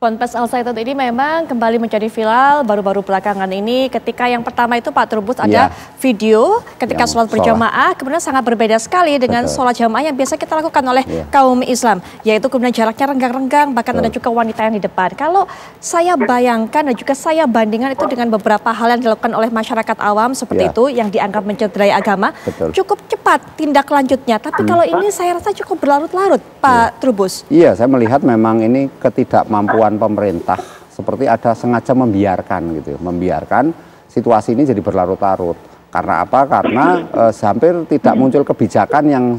Ponpes Al Zaitun ini memang kembali menjadi viral baru-baru belakangan ini ketika yang pertama itu Pak Trubus ada video ketika sholat berjamaah kemudian sangat berbeda sekali dengan sholat jamaah yang biasa kita lakukan oleh kaum Islam, yaitu kemudian jaraknya renggang-renggang, bahkan ada juga wanita yang di depan. Kalau saya bayangkan dan juga saya bandingkan itu dengan beberapa hal yang dilakukan oleh masyarakat awam seperti itu yang dianggap mencederai agama, cukup cepat tindak lanjutnya. Tapi kalau ini saya rasa cukup berlarut-larut, Pak Trubus. Iya, saya melihat memang ini ketidakmampuan pemerintah seperti ada sengaja membiarkan gitu, membiarkan situasi ini jadi berlarut-larut. Karena apa? Karena hampir tidak muncul kebijakan yang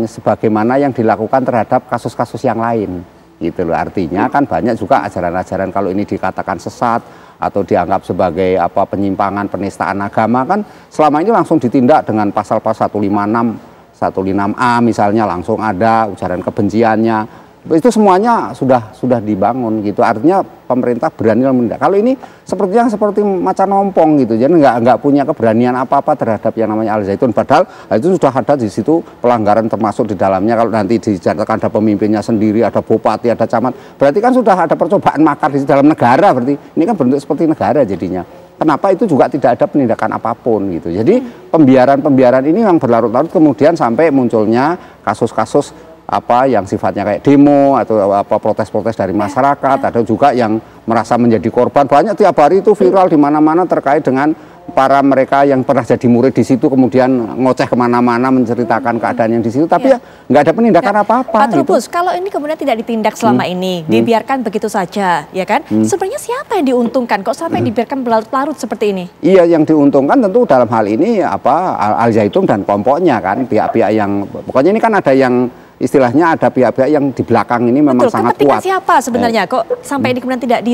sebagaimana yang dilakukan terhadap kasus-kasus yang lain. Gitu loh. Artinya kan banyak juga ajaran-ajaran kalau ini dikatakan sesat atau dianggap sebagai penyimpangan, penistaan agama kan selama ini langsung ditindak dengan pasal-pasal 156A misalnya, langsung ada ujaran kebenciannya. Itu semuanya sudah dibangun gitu. Artinya pemerintah berani menindak. Kalau ini seperti macan ompong gitu. Jadi nggak punya keberanian apa-apa terhadap yang namanya Al Zaitun. Padahal itu sudah ada di situ pelanggaran termasuk di dalamnya. Kalau nanti dinyatakan ada pemimpinnya sendiri, ada bupati, ada camat, berarti kan sudah ada percobaan makar di dalam negara. Berarti ini kan bentuk seperti negara jadinya. Kenapa itu juga tidak ada penindakan apapun gitu. Jadi pembiaran ini yang berlarut-larut kemudian sampai munculnya kasus-kasus yang sifatnya kayak demo atau protes-protes dari masyarakat. Ada juga yang merasa menjadi korban. Banyak tiap hari itu viral di mana-mana terkait dengan para mereka yang pernah jadi murid di situ kemudian ngoceh kemana-mana menceritakan keadaan yang di situ. Tapi ya nggak ada penindakan apa-apa. Pak Trubus, kalau ini kemudian tidak ditindak selama ini, dibiarkan begitu saja, ya kan? Sebenarnya siapa yang diuntungkan? Kok sampai dibiarkan berlarut-larut seperti ini? Iya, yang diuntungkan tentu dalam hal ini Al Zaitun dan kelompoknya kan, pihak-pihak yang pokoknya ini kan ada yang istilahnya ada pihak-pihak yang di belakang ini memang sangat kuat. Siapa sebenarnya kok sampai ini kemudian tidak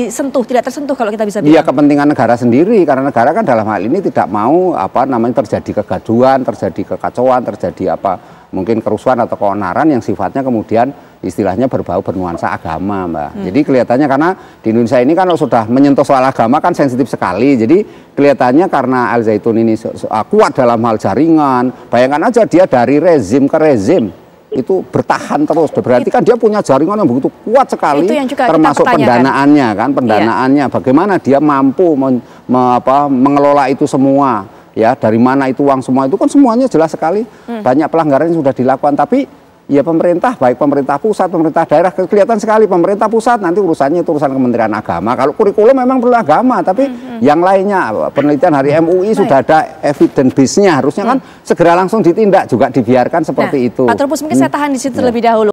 tersentuh kalau kita bisa bilang? Iya, kepentingan negara sendiri, karena negara kan dalam hal ini tidak mau terjadi kegaduhan, terjadi kekacauan, terjadi mungkin kerusuhan atau keonaran yang sifatnya kemudian istilahnya berbau bernuansa agama, Mbak. Jadi kelihatannya karena di Indonesia ini kan sudah menyentuh soal agama kan sensitif sekali. Jadi kelihatannya karena Al Zaitun ini kuat dalam hal jaringan, bayangkan aja dia dari rezim ke rezim itu bertahan terus, berarti kan dia punya jaringan yang begitu kuat sekali, termasuk pendanaannya, bagaimana dia mampu mengelola itu semua, ya dari mana itu uang semua itu kan semuanya jelas sekali, banyak pelanggaran yang sudah dilakukan. Tapi ya pemerintah, baik pemerintah pusat, pemerintah daerah, kelihatan sekali pemerintah pusat nanti urusannya itu urusan Kementerian Agama. Kalau kurikulum memang perlu agama, tapi yang lainnya penelitian hari MUI sudah ada evidence base-nya, harusnya kan segera langsung ditindak, juga dibiarkan seperti itu. Pak Trubus, mungkin saya tahan di situ terlebih dahulu.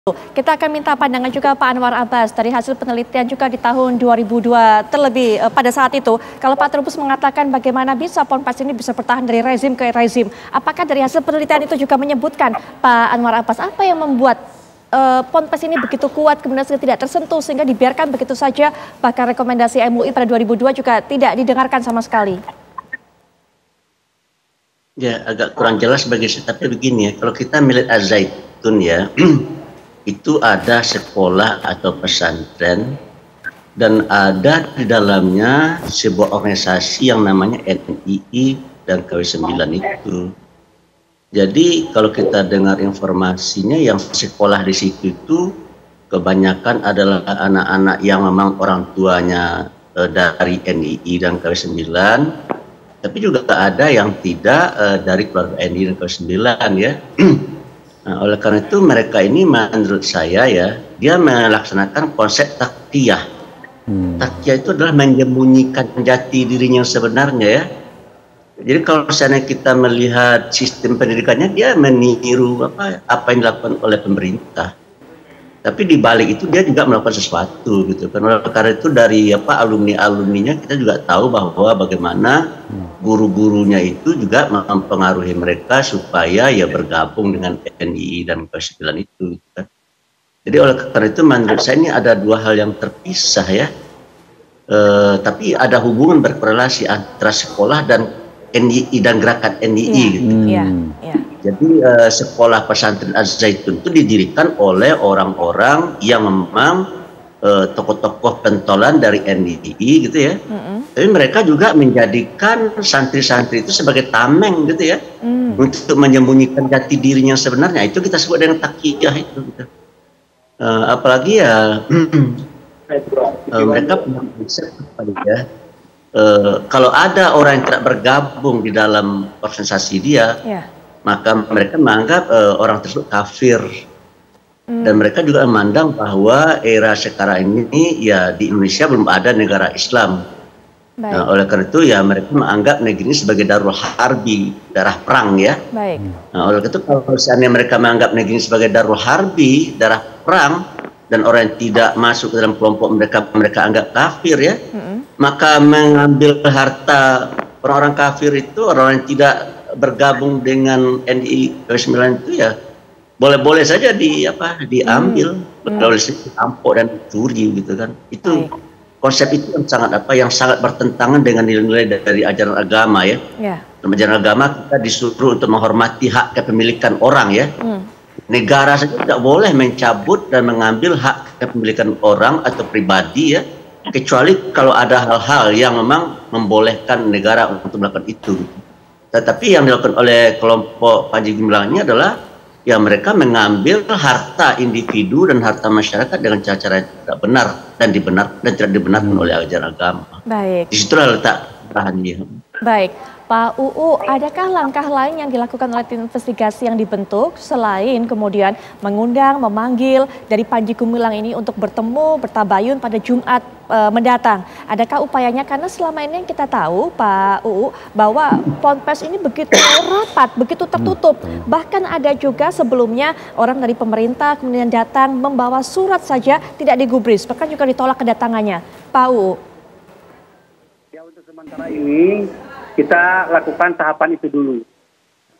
Kita akan minta pandangan juga Pak Anwar Abbas dari hasil penelitian juga di tahun 2002 terlebih pada saat itu. Kalau Pak Trubus mengatakan bagaimana bisa Ponpes ini bisa bertahan dari rezim ke rezim. Apakah dari hasil penelitian itu juga menyebutkan Pak Anwar Abbas apa yang membuat Ponpes ini begitu kuat kemudian tidak tersentuh sehingga dibiarkan begitu saja, bahkan rekomendasi MUI pada 2002 juga tidak didengarkan sama sekali? Ya, agak kurang jelas bagi saya, tapi begini ya, kalau kita melihat Al Zaitun ya, itu ada sekolah atau pesantren dan ada di dalamnya sebuah organisasi yang namanya NII dan KW9 itu. Jadi kalau kita dengar informasinya yang sekolah di situ itu kebanyakan adalah anak-anak yang memang orang tuanya dari NII dan KW9, tapi juga ada yang tidak dari keluarga NII dan KW9 ya. Nah, oleh karena itu mereka ini menurut saya ya, dia melaksanakan konsep taktiyah. Taktiyah itu adalah menyembunyikan jati dirinya yang sebenarnya ya. Jadi kalau misalnya kita melihat sistem pendidikannya, dia meniru apa yang dilakukan oleh pemerintah. Tapi di balik itu dia juga melakukan sesuatu gitu. Karena itu dari alumni-alumninya kita juga tahu bahwa bagaimana guru-gurunya itu juga mempengaruhi mereka supaya ya bergabung dengan NII dan KW9 itu. Jadi oleh karena itu menurut saya ini ada dua hal yang terpisah ya. Tapi ada hubungan berkorelasi antara sekolah dan NII dan gerakan NII gitu. Jadi sekolah pesantren Al Zaitun itu didirikan oleh orang-orang yang memang tokoh-tokoh pentolan dari NII gitu ya. Tapi mereka juga menjadikan santri-santri itu sebagai tameng gitu ya, untuk menyembunyikan jati dirinya sebenarnya. Itu kita sebut dengan takiyah itu. Gitu. Apalagi ya mereka punya konsep apa ya? Kalau ada orang yang tidak bergabung di dalam organisasi dia, maka mereka menganggap orang tersebut kafir. Dan mereka juga memandang bahwa era sekarang ini ya di Indonesia belum ada negara Islam. Nah, oleh karena itu ya mereka menganggap negeri ini sebagai darul harbi, darah perang ya. Nah, oleh karena itu kalau misalnya mereka menganggap negeri ini sebagai darul harbi, darah perang, dan orang yang tidak masuk ke dalam kelompok mereka anggap kafir ya, maka mengambil harta orang-orang kafir itu, orang yang tidak bergabung dengan NI 9 itu ya boleh-boleh saja diambil, boleh ditampok dan dicuri gitu kan. Itu konsep itu yang sangat bertentangan dengan nilai-nilai dari ajaran agama ya. Dalam ajaran agama kita disuruh untuk menghormati hak kepemilikan orang ya. Negara saja tidak boleh mencabut dan mengambil hak kepemilikan orang atau pribadi ya, kecuali kalau ada hal-hal yang memang membolehkan negara untuk melakukan itu. Tetapi yang dilakukan oleh kelompok Panji Gumilang ini adalah ya mereka mengambil harta individu dan harta masyarakat dengan cara-cara yang tidak benar dan tidak dibenarkan oleh ajaran agama. Disitulah letak bahannya. Baik, Pak UU, adakah langkah lain yang dilakukan oleh tim investigasi yang dibentuk selain kemudian mengundang, memanggil dari Panji Gumilang ini untuk bertemu, bertabayun pada Jumat mendatang? Adakah upayanya? Karena selama ini yang kita tahu, Pak UU, bahwa Ponpes ini begitu rapat, begitu tertutup. Bahkan ada juga sebelumnya orang dari pemerintah kemudian datang membawa surat saja tidak digubris, bahkan juga ditolak kedatangannya. Pak UU. Ya, untuk sementara ini kita lakukan tahapan itu dulu.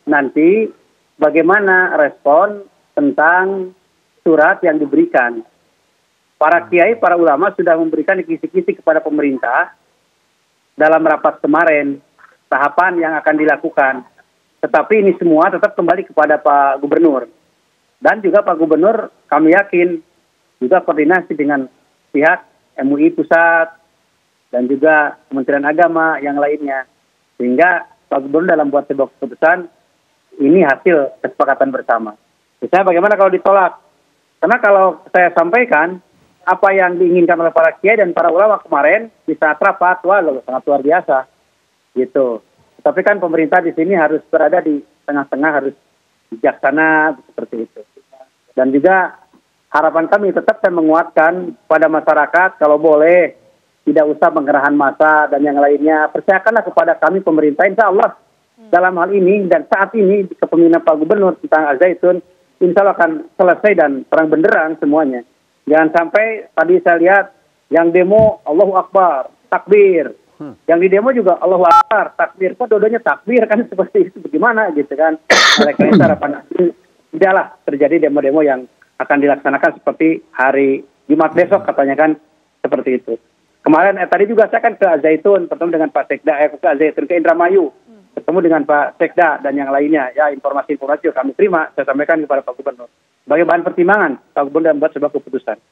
Nanti bagaimana respon tentang surat yang diberikan. Para kiai, para ulama sudah memberikan kisi-kisi kepada pemerintah dalam rapat kemarin, tahapan yang akan dilakukan. Tetapi ini semua tetap kembali kepada Pak Gubernur. Dan juga Pak Gubernur kami yakin juga koordinasi dengan pihak MUI Pusat, dan juga Kementerian Agama yang lainnya. Sehingga Pak Gubernur dalam buat sebuah keputusan, ini hasil kesepakatan bersama. Misalnya bagaimana kalau ditolak? Karena kalau saya sampaikan, apa yang diinginkan oleh para kiai dan para ulama kemarin, di saat rapat, wah sangat luar biasa. Gitu. Tapi kan pemerintah di sini harus berada di tengah-tengah, harus bijaksana, seperti itu. Dan juga harapan kami tetap saya menguatkan pada masyarakat, kalau boleh, tidak usah penggerahan massa dan yang lainnya. Percayakanlah kepada kami pemerintah, insya Allah dalam hal ini dan saat ini kepemimpinan Pak Gubernur tentang Al-Zaitun, insya Allah akan selesai dan terang benderang semuanya. Jangan sampai tadi saya lihat yang demo Allahu Akbar, takbir. Yang di demo juga Allahu Akbar, takbir. Kok dua-duanya takbir kan seperti itu bagaimana gitu kan. Oleh karena itu harapan tidaklah terjadi demo-demo yang akan dilaksanakan seperti hari Jumat besok katanya kan seperti itu. Kemarin tadi juga saya kan ke Al-Zaitun, bertemu dengan Pak Sekda, ke Al-Zaitun, ke Indramayu, bertemu dengan Pak Sekda dan yang lainnya. Ya, informasi-informasi yang kami terima, saya sampaikan kepada Pak Gubernur. Sebagai bahan pertimbangan, Pak Gubernur membuat sebuah keputusan.